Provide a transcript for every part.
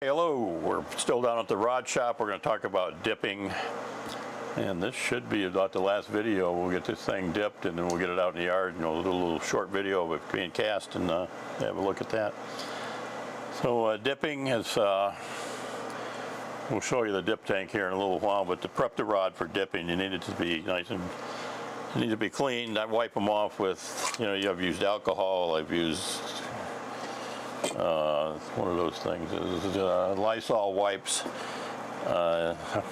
Hello, we're still down at the rod shop. We're going to talk about dipping, and this should be about the last video. We'll get this thing dipped and then we'll get it out in the yard, you know, a little short video of it being cast, and have a look at that. So dipping is, we'll show you the dip tank here in a little while, but to prep the rod for dipping, you need it to be nice and it needs to be cleaned. I wipe them off with, you know, I've used alcohol, I've used one of those things is Lysol wipes.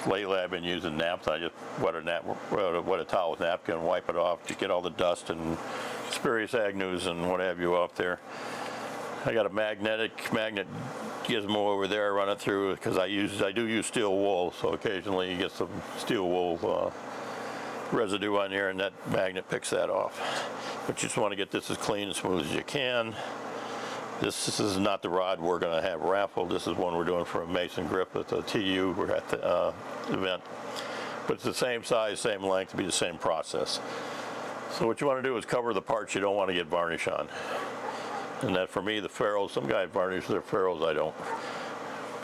Lately I've been using naphtha. I just wet a towel with napkin and wipe it off to get all the dust and spurious agnews and what have you off there. I got a magnet gizmo over there. I run it through because I do use steel wool, so occasionally you get some steel wool residue on here, and that magnet picks that off. But you just want to get this as clean and smooth as you can. This is not the rod we're going to have raffled. This is one we're doing for a Mason grip at the TU. We're at the event. But it's the same size, same length, to be the same process. So what you want to do is cover the parts you don't want to get varnish on. And that for me, the ferrules, some guys varnish their ferrules, I don't.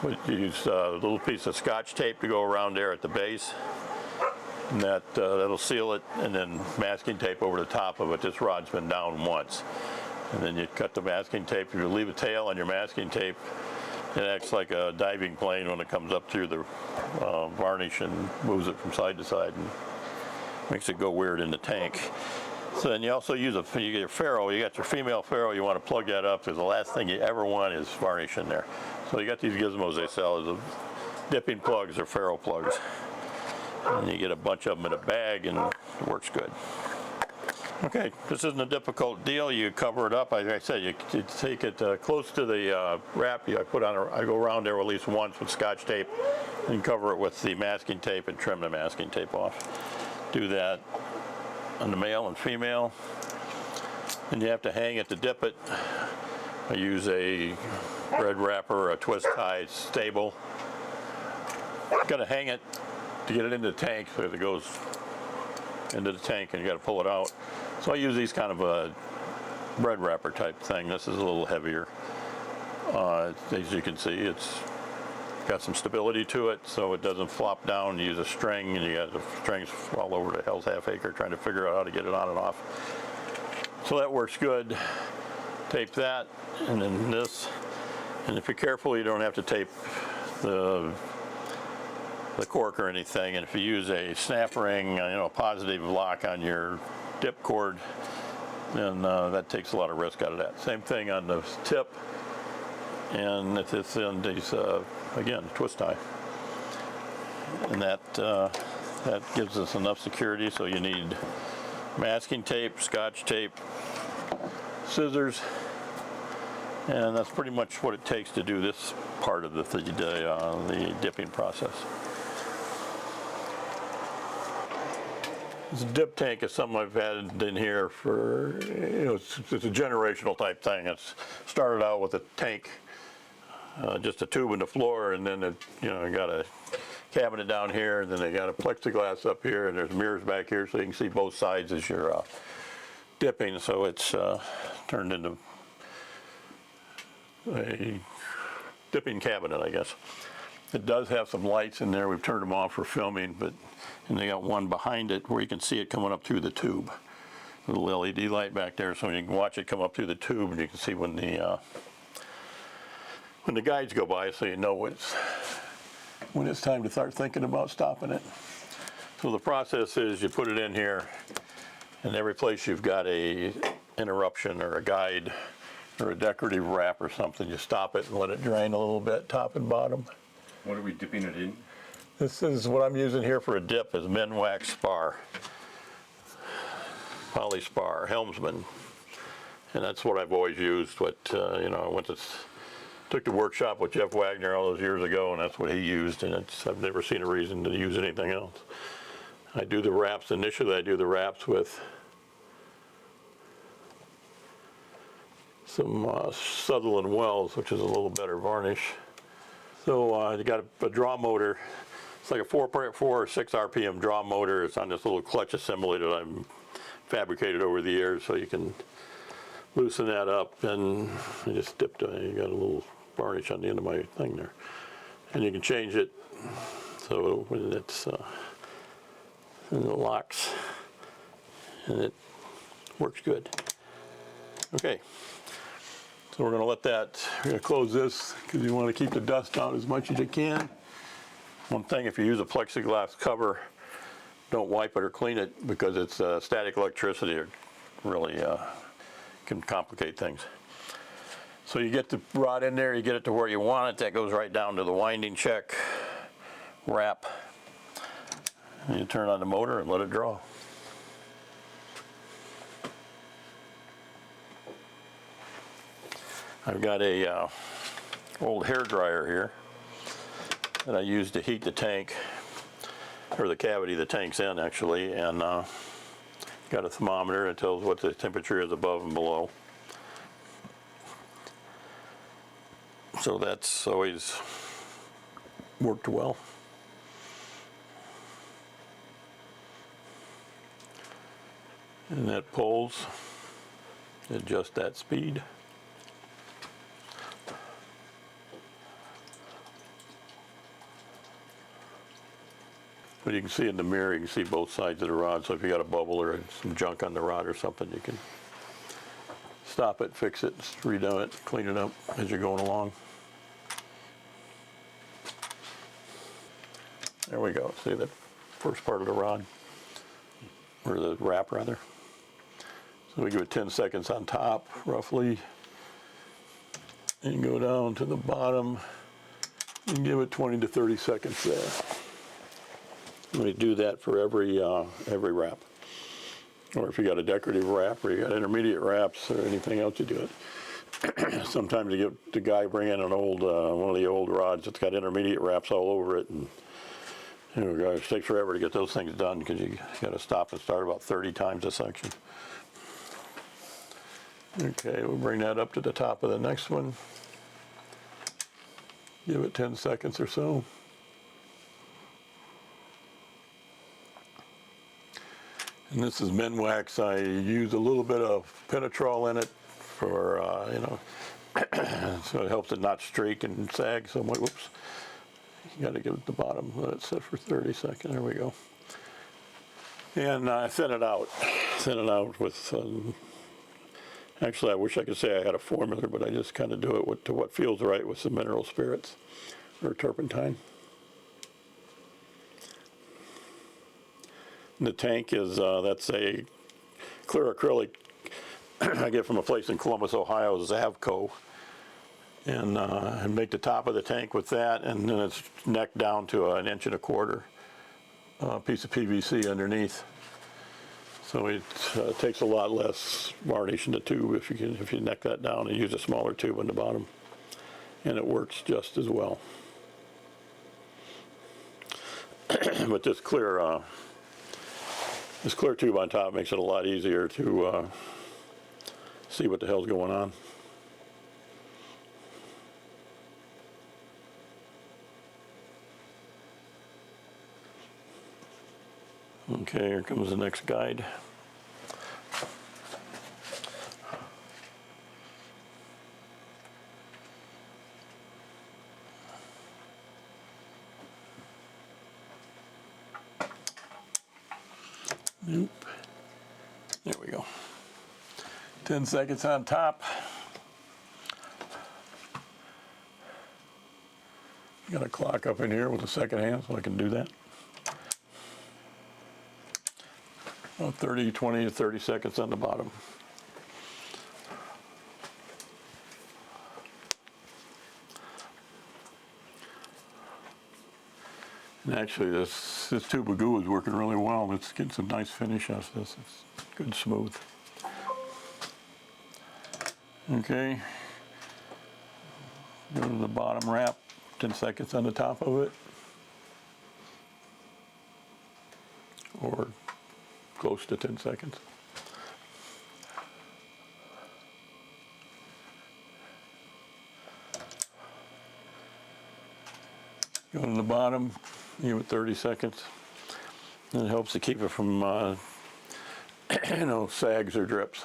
But you use a little piece of Scotch tape to go around there at the base. And that'll seal it, and then masking tape over the top of it. This rod's been down once. And then you cut the masking tape. If you leave a tail on your masking tape, it acts like a diving plane when it comes up through the varnish and moves it from side to side and makes it go weird in the tank. So then you also use you get your ferrule. You got your female ferrule. You want to plug that up because the last thing you ever want is varnish in there. So you got these gizmos they sell as dipping plugs or ferrule plugs. And you get a bunch of them in a bag, and it works good. Okay, this isn't a difficult deal. You cover it up. Like I said, you take it close to the wrap. I go around there at least once with Scotch tape and cover it with the masking tape and trim the masking tape off. Do that on the male and female. And you have to hang it to dip it. I use a red wrapper, a twist tie stable. Got to hang it to get it into the tank so it goes into the tank, and you got to pull it out. So I use these kind of a red wrapper type thing. This is a little heavier. As you can see, it's got some stability to it, so it doesn't flop down. You use a string, and you got the strings all over the hell's half acre trying to figure out how to get it on and off. So that works good. Tape that, and then this. And if you're careful, you don't have to tape the cork or anything. And if you use a snap ring, you know, a positive lock on your dip cord, then that takes a lot of risk out of that. Same thing on the tip, and it's in these again, twist tie, and that gives us enough security. So you need masking tape, Scotch tape, scissors, and that's pretty much what it takes to do this part of the dipping process. This dip tank is something I've had in here for, you know, it's a generational type thing. It's started out with a tank, just a tube in the floor, and then you got a cabinet down here, and then they got a plexiglass up here, and there's mirrors back here so you can see both sides as you're dipping. So it's turned into a dipping cabinet, I guess. It does have some lights in there. We've turned them off for filming, and they got one behind it where you can see it coming up through the tube. A little LED light back there, so you can watch it come up through the tube, and you can see when the guides go by, so you know when it's time to start thinking about stopping it. So the process is you put it in here, and every place you've got a interruption or a guide or a decorative wrap or something, you stop it and let it drain a little bit, top and bottom. What are we dipping it in? This is what I'm using here for a dip is Minwax spar, poly spar, Helmsman, and that's what I've always used. But you know, I took the workshop with Jeff Wagner all those years ago, and that's what he used, and I've never seen a reason to use anything else. I do the wraps initially. I do the wraps with some Sutherland Wells, which is a little better varnish. So you got a draw motor. It's like a 4.4 or 6 RPM draw motor. It's on this little clutch assembly that I've fabricated over the years, so you can loosen that up, and I just dipped, you got a little varnish on the end of my thing there. And you can change it so when it's and it locks and it works good. Okay, so we're going to let that, we're going to close this because you want to keep the dust out as much as you can. One thing, if you use a plexiglass cover, don't wipe it or clean it because it's static electricity. It really can complicate things. So you get the rod in there, you get it to where you want it. That goes right down to the winding check wrap. And you turn on the motor and let it draw. I've got a old hair dryer here that I use to heat the tank, or the cavity the tank's in actually, and got a thermometer that tells what the temperature is above and below. So that's always worked well. And that pulls at just that speed. But you can see in the mirror, you can see both sides of the rod, so if you got a bubble or some junk on the rod or something, you can stop it, fix it, redo it, clean it up as you're going along. There we go. See the first part of the rod, or the wrap rather. So we give it 10 seconds on top, roughly, and go down to the bottom and give it 20 to 30 seconds there. We do that for every wrap. Or if you got a decorative wrap, or you got intermediate wraps, or anything else, you do it. Sometimes you get the guy bring in an old one of the old rods that's got intermediate wraps all over it, and it takes forever to get those things done because you got to stop and start about 30 times a section. Okay, we'll bring that up to the top of the next one. Give it 10 seconds or so. And this is Minwax. I use a little bit of Penetrol in it for, so it helps it not streak and sag so much. Whoops. You got to get at the bottom, let it sit for 30 seconds. There we go. And thin it out. Thin it out with, actually I wish I could say I had a formula, but I just kind of do it to what feels right with some mineral spirits or turpentine. And the tank is, that's a clear acrylic I get from a place in Columbus, Ohio, Zavco. And make the top of the tank with that, and then it's necked down to 1.25 inch piece of PVC underneath. So it takes a lot less varnish in the tube if you neck that down and use a smaller tube on the bottom, and it works just as well. But this clear tube on top makes it a lot easier to see what the hell's going on. Okay, here comes the next guide. Nope. There we go. 10 seconds on top. Got a clock up in here with a second hand so I can do that. 20 to 30 seconds on the bottom. And actually this tube of goo is working really well. It's getting some nice finish out of this. It's good smooth. Okay. Go to the bottom wrap, 10 seconds on the top of it. Or close to 10 seconds. Go to the bottom, give it 30 seconds. And it helps to keep it from, sags or drips.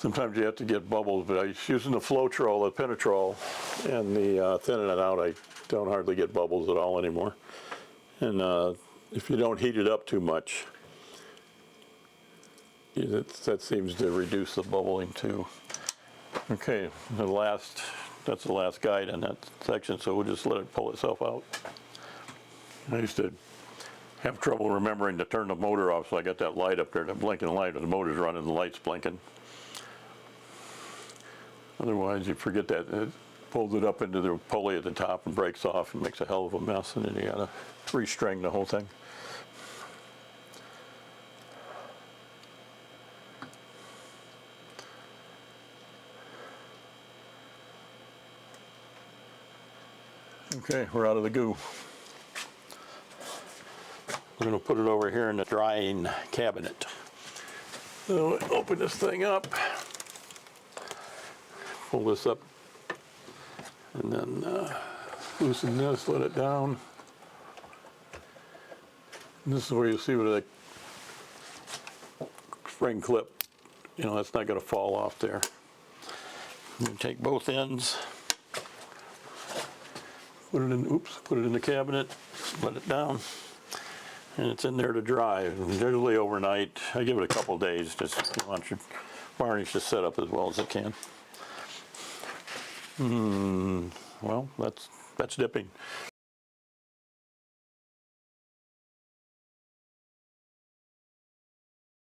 Sometimes you have to get bubbles, but I was using the Floetrol, the Penetrol, and the thinning it out, I don't hardly get bubbles at all anymore. And if you don't heat it up too much, that seems to reduce the bubbling too. Okay, that's the last guide in that section, so we'll just let it pull itself out. I used to have trouble remembering to turn the motor off, so I got that light up there, the blinking light, and the motor's running, the light's blinking. Otherwise, you forget that. It pulls it up into the pulley at the top and breaks off and makes a hell of a mess, and then you gotta restring the whole thing. Okay, we're out of the goo. We're going to put it over here in the drying cabinet. So open this thing up, pull this up, and then loosen this, let it down. And this is where you see where the spring clip, that's not going to fall off there. You take both ends, put it in the cabinet, let it down. And it's in there to dry, usually overnight. I give it a couple days, just you want your varnish to set up as well as it can. Well, that's dipping.